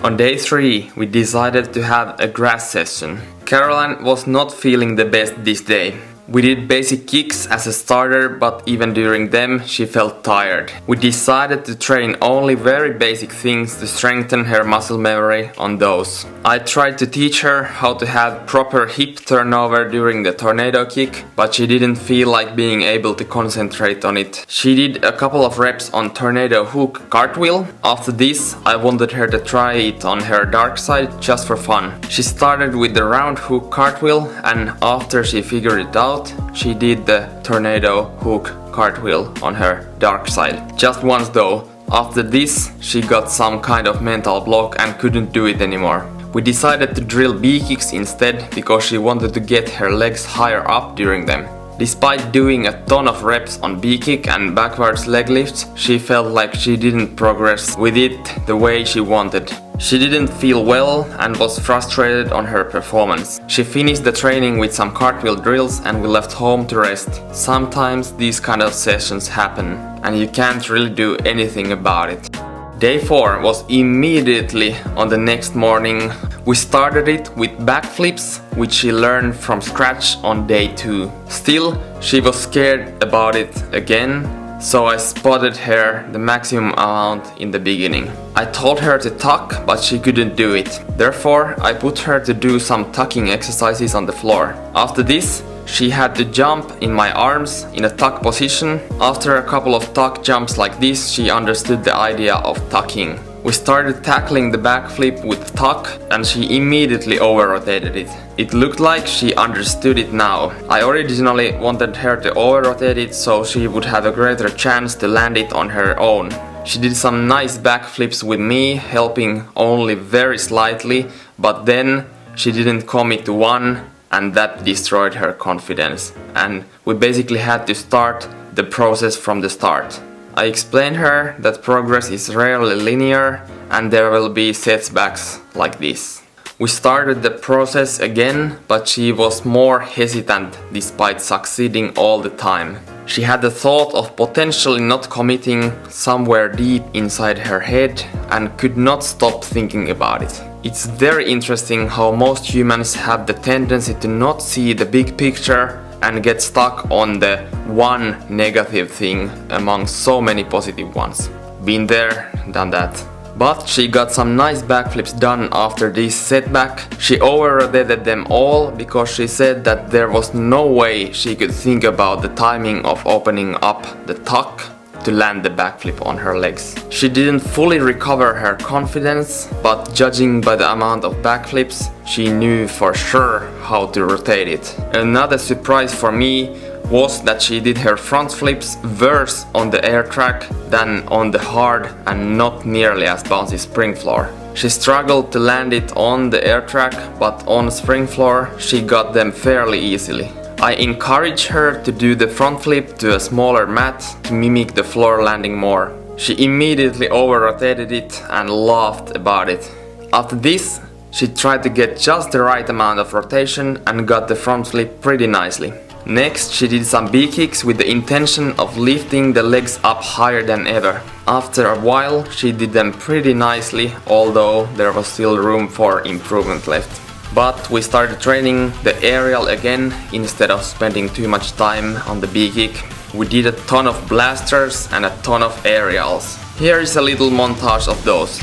On day 3, we decided to have a grass session. Caroline was not feeling the best this day. We did basic kicks as a starter, but even during them she felt tired. We decided to train only very basic things to strengthen her muscle memory on those. I tried to teach her how to have proper hip turnover during the tornado kick, but she didn't feel like being able to concentrate on it. She did a couple of reps on tornado hook cartwheel. After this, I wanted her to try it on her dark side just for fun. She started with the round hook cartwheel, and after she figured it out, she did the tornado hook cartwheel on her dark side. Just once though. After this, she got some kind of mental block and couldn't do it anymore. We decided to drill B-kicks instead because she wanted to get her legs higher up during them. Despite doing a ton of reps on B-kick and backwards leg lifts, she felt like she didn't progress with it the way she wanted. She didn't feel well and was frustrated on her performance. She finished the training with some cartwheel drills and we left home to rest. Sometimes these kind of sessions happen and you can't really do anything about it. Day 4 was immediately on the next morning. We started it with backflips, which she learned from scratch on day 2. Still, she was scared about it again, so I spotted her the maximum amount in the beginning. I told her to tuck, but she couldn't do it. Therefore, I put her to do some tucking exercises on the floor. After this, she had to jump in my arms in a tuck position. After a couple of tuck jumps like this, she understood the idea of tucking. We started tackling the backflip with tuck and she immediately over-rotated it. It looked like she understood it now. I originally wanted her to over-rotate it so she would have a greater chance to land it on her own. She did some nice backflips with me, helping only very slightly, but then she didn't commit to one and that destroyed her confidence. And we basically had to start the process from the start. I explained her that progress is rarely linear and there will be setbacks like this. We started the process again, but she was more hesitant despite succeeding all the time. She had the thought of potentially not committing somewhere deep inside her head and could not stop thinking about it. It's very interesting how most humans have the tendency to not see the big picture and get stuck on the one negative thing among so many positive ones. Been there, done that. But she got some nice backflips done after this setback. She over-rotated them all because she said that there was no way she could think about the timing of opening up the tuck to land the backflip on her legs. She didn't fully recover her confidence, but judging by the amount of backflips, she knew for sure how to rotate it. Another surprise for me was that she did her front flips worse on the air track than on the hard and not nearly as bouncy spring floor. She struggled to land it on the air track, but on spring floor she got them fairly easily. I encouraged her to do the front flip to a smaller mat to mimic the floor landing more. She immediately over-rotated it and laughed about it. After this, she tried to get just the right amount of rotation and got the front flip pretty nicely. Next, she did some B-kicks with the intention of lifting the legs up higher than ever. After a while, she did them pretty nicely, although there was still room for improvement left. But we started training the aerial again instead of spending too much time on the B-kick. We did a ton of blasters and a ton of aerials. Here is a little montage of those.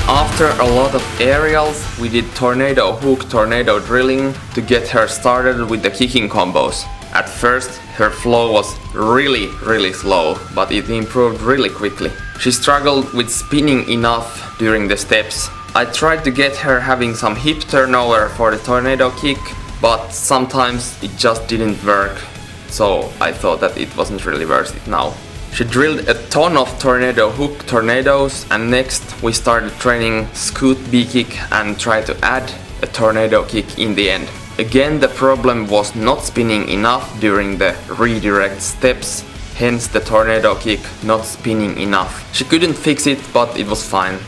After a lot of aerials, we did tornado hook tornado drilling to get her started with the kicking combos. At first, her flow was really slow, but it improved really quickly. She struggled with spinning enough during the steps. I tried to get her having some hip turnover for the tornado kick, but sometimes it just didn't work, so I thought that it wasn't really worth it now. She drilled a ton of tornado hook tornadoes, and next we started training scoot B-kick and tried to add a tornado kick in the end. Again, the problem was not spinning enough during the redirect steps, hence the tornado kick not spinning enough. She couldn't fix it, but it was fine.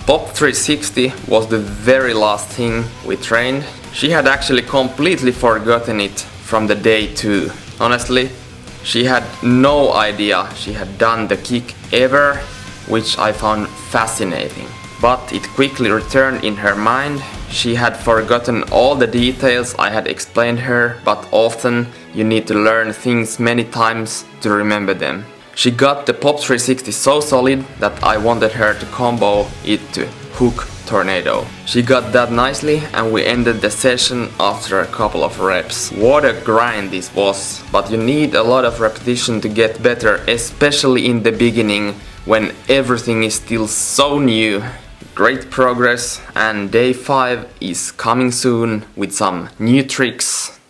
Pop 360 was the very last thing we trained. She had actually completely forgotten it from the day 2. Honestly, she had no idea she had done the kick ever, which I found fascinating. But it quickly returned in her mind. She had forgotten all the details I had explained her, but often you need to learn things many times to remember them. She got the Pop 360 so solid that I wanted her to combo it to hook tornado. She got that nicely and we ended the session after a couple of reps. What a grind this was, but you need a lot of repetition to get better, especially in the beginning when everything is still so new. Great progress, and day 5 is coming soon with some new tricks.